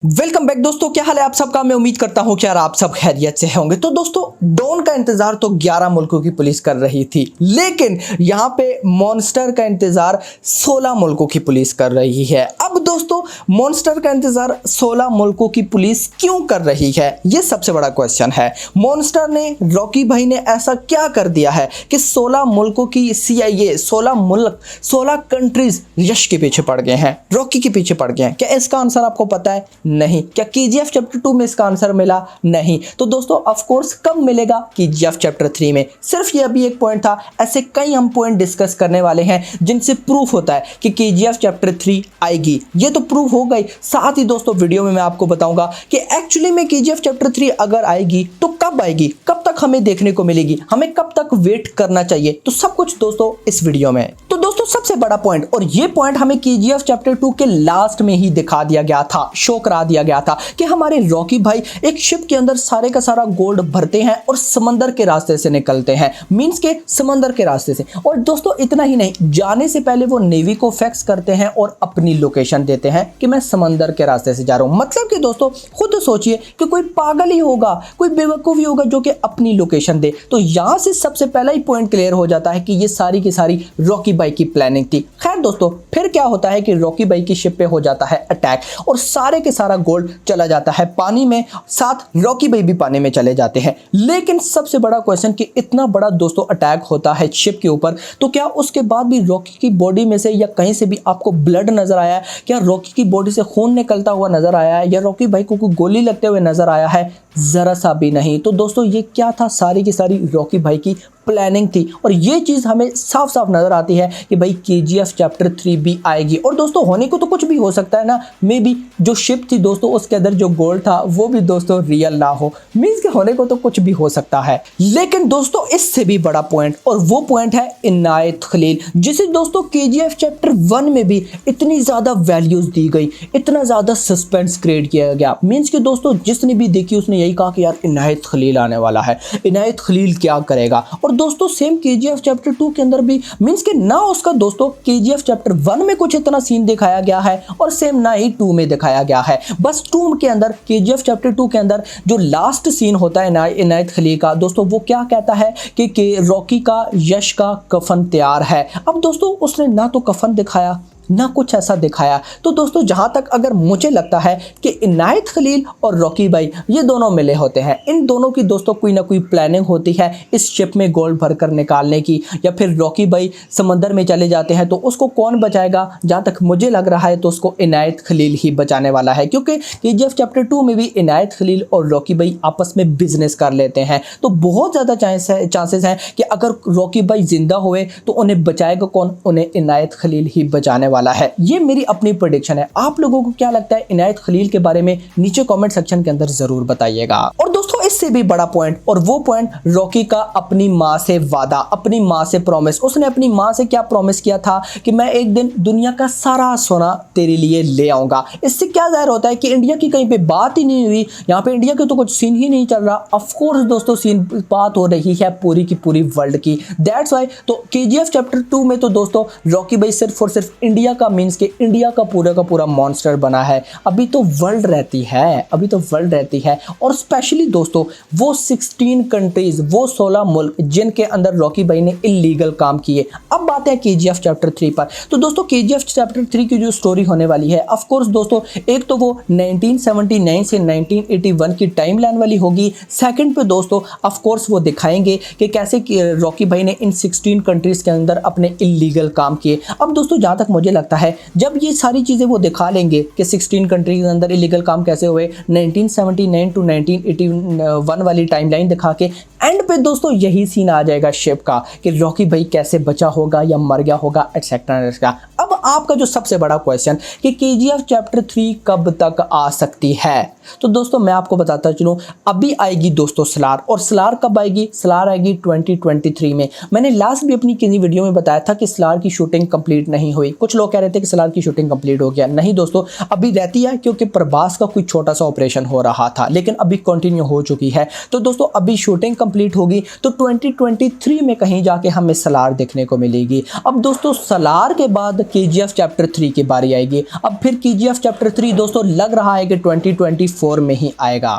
Welcome back दोस्तों, क्या हाल है आप सबका। मैं उम्मीद करता हूं कि यार आप सब खैरियत से होंगे। तो दोस्तों, डॉन का इंतजार तो 11 मुल्कों की पुलिस कर रही थी, लेकिन यहां पे मॉन्स्टर का इंतजार 16 मुल्कों की पुलिस कर रही है। अब दोस्तों, मॉन्स्टर का इंतजार 16 मुल्कों की पुलिस क्यों कर रही है, ये सबसे बड़ा क्वेश्चन है। मॉन्स्टर ने, रॉकी भाई ने ऐसा क्या कर दिया है कि 16 मुल्कों की CIA, 16 मुल्क, 16 कंट्रीज यश के पीछे पड़ गए हैं, रॉकी के पीछे पड़ गए हैं। क्या इसका आंसर आपको पता है? नहीं। क्या KGF चैप्टर 2 में इसका आंसर मिला? नहीं। तो दोस्तों, ऑफ कोर्स कब मिलेगा? KGF चैप्टर 3 में। सिर्फ ये अभी एक पॉइंट था, ऐसे कई हम पॉइंट डिस्कस करने वाले हैं जिनसे प्रूफ होता है कि KGF चैप्टर 3 आएगी। ये तो प्रूफ हो गई। साथ ही दोस्तों, वीडियो में मैं आपको बताऊंगा कि एक्चुअली में KGF चैप्टर 3 अगर आएगी तो कब आएगी, कब तक हमें देखने को मिलेगी, हमें कब तक वेट करना चाहिए, तो सब कुछ दोस्तों इस वीडियो में। तो दोस्तों, सबसे बड़ा पॉइंट, और ये पॉइंट हमें KGF चैप्टर 2 के लास्ट में ही दिखा दिया गया था, शो करा दिया गया था कि हमारे रॉकी भाई एक शिप के अंदर सारे का सारा गोल्ड भरते हैं और समंदर के रास्ते से निकलते हैं, मींस के समंदर के रास्ते से। और दोस्तों, इतना ही नहीं, जाने से पहले वो नेवी को फैक्स करते हैं और अपनी लोकेशन देते हैं कि मैं समंदर के रास्ते से जा रहा हूं। मतलब कि दोस्तों, खुद सोचिए कि कोई पागल ही होगा, कोई बेवकूफ ही होगा जो कि अपनी लोकेशन दे। तो यहां से सबसे पहला ही पॉइंट क्लियर हो जाता है कि ये सारी की सारी रॉकी भाई की प्लानिंग थी। खैर दोस्तों, फिर क्या होता है कि रॉकी भाई की शिप पे हो जाता है अटैक और सारे के सारा गोल्ड चला जाता है पानी में, साथ रॉकी भाई भी पानी में चले जाते हैं। लेकिन सबसे बड़ा क्वेश्चन कि इतना बड़ा दोस्तों अटैक होता है शिप के ऊपर, तो क्या उसके बाद भी रॉकी की बॉडी में से या कहीं से भी आपको ब्लड नजर आया है? क्या रॉकी की बॉडी से खून निकलता हुआ नजर आया है या रॉकी भाई को कोई गोली लगते हुए नजर आया है? जरा सा भी नहीं। तो दोस्तों, ये क्या था? सारी की सारी रॉकी भाई की प्लानिंग थी। और ये चीज हमें साफ साफ नजर आती है कि भाई KGF चैप्टर 3 भी आएगी। और दोस्तों, होने को तो कुछ भी हो सकता है ना, मे बी जो शिप थी दोस्तों उसके अंदर जो गोल्ड था वो भी दोस्तों रियल ना हो, मींस के होने को तो कुछ भी हो सकता है। लेकिन दोस्तों, इससे भी बड़ा पॉइंट, और वो पॉइंट है इनायत खलील, जिसे दोस्तों KGF चैप्टर 1 में भी इतनी ज्यादा वैल्यूज दी गई, इतना ज्यादा सस्पेंस क्रिएट किया गया। मींस के दोस्तों, जिसने भी देखी उसने यही कहा कि यार इनायत खलील आने वाला है, इनायत खलील क्या करेगा। और दोस्तों, सेम KGF चैप्टर 2 के अंदर भी, मींस के ना उसका दोस्तों KGF चैप्टर 1 में कुछ इतना सीन दिखाया गया है और सेम ना ही 2 में दिखाया गया है। बस 2 के अंदर, KGF चैप्टर 2 के अंदर जो लास्ट सीन होता है इनायत खलील का दोस्तों, वो क्या कहता है कि रॉकी का, यश का कफन तैयार है। अब दोस्तों, उसने ना तो कफन दिखाया ना कुछ ऐसा दिखाया। तो दोस्तों, जहां तक अगर मुझे लगता है कि इनायत खलील और रॉकी भाई ये दोनों मिले होते हैं, इन दोनों की दोस्तों कोई ना कोई प्लानिंग होती है इस शिप में गोल्ड भरकर निकालने की, या फिर रॉकी भाई समंदर में चले जाते हैं तो उसको कौन बचाएगा? जहां तक मुझे लग रहा है तो उसको इनायत खलील ही बचाने वाला है, क्योंकि KGF चैप्टर 2 में भी इनायत खलील और रॉकी भाई आपस में बिजनेस कर लेते हैं। तो बहुत ज्यादा चांसेस हैं कि अगर रॉकी भाई जिंदा हुए तो उन्हें बचाएगा कौन? उन्हें इनायत खलील ही बचाने वाला है। ये मेरी अपनी प्रेडिक्शन है। आप लोगों को क्या लगता है इनायत खलील के बारे में? नीचे कमेंट सेक्शन के अंदर जरूर बताइएगा। और दोस्तों, इससे भी बड़ा पॉइंट, और वो पॉइंट रॉकी का अपनी मां से वादा, अपनी मां से प्रॉमिस। उसने अपनी मां से क्या प्रॉमिस किया था कि मैं एक दिन दुनिया का सारा सोना तेरे लिए ले आऊंगा। इससे क्या जाहिर होता है कि इंडिया की कहीं पे बात ही नहीं हुई, यहाँ पे इंडिया के तो कुछ सीन ही नहीं चल रहा। ऑफ कोर्स दोस्तों, सीन बात हो रही है पूरी की पूरी वर्ल्ड की। दैट्स व्हाई तो KGF चैप्टर 2 में तो दोस्तों रॉकी भाई सिर्फ और सिर्फ इंडिया का, मींस के इंडिया का पूरा मॉन्स्टर बना है। अभी तो वर्ल्ड रहती है, अभी तो वर्ल्ड रहती है। और स्पेशली दोस्तों, वो 16 कंट्रीज, वो 16 मुल्क जिनके अंदर रॉकी भाई ने इलीगल काम किए। अब बात है KGF चैप्टर 3 पर। तो दोस्तों, KGF चैप्टर 3 की जो स्टोरी होने वाली है, ऑफ कोर्स दोस्तों, एक तो वो 1979 से 1981 की टाइमलाइन वाली होगी। सेकंड पे दोस्तों, ऑफ कोर्स वो दिखाएंगे कि कैसे रॉकी भाई ने इन 16 कंट्रीज के अंदर अपने इलीगल काम किए। अब दोस्तों, जहां तक मुझे लगता है, जब ये सारी चीजें वो दिखा लेंगे कि 16 कंट्रीज के अंदर इलीगल काम कैसे हुए, 1979 टू 1981 वाली टाइमलाइन दिखा के एंड पे दोस्तों यही सीन आ जाएगा शिप का कि रॉकी भाई कैसे बचा होगा या मर गया होगा, एटसेट्रा। अब आपका जो सबसे बड़ा क्वेश्चन कि KGF चैप्टर 3 कब तक आ सकती है, तो दोस्तों मैं आपको बताता चलूं, अभी आएगी दोस्तों सलार। और सलार कब आएगी? सलार आएगी 2023 में। मैंने लास्ट भी अपनी किसी वीडियो में बताया था कि सलार की शूटिंग कंप्लीट नहीं हुई। कुछ लोग कह रहे थे कि सलार की शूटिंग कंप्लीट हो गया। नहीं दोस्तों, अभी रहती है, क्योंकि प्रभास का कोई छोटा सा ऑपरेशन हो रहा था, लेकिन अभी कंटिन्यू हो चुकी चुकी है। तो दोस्तों अभी शूटिंग कंप्लीट होगी तो 2023 में कहीं जाके हमें सलार देखने को मिलेगी। अब दोस्तों सलार के बाद KGF चैप्टर 3 की बारी आएगी। अब फिर KGF चैप्टर 3 दोस्तों लग रहा है कि 2024 में ही आएगा।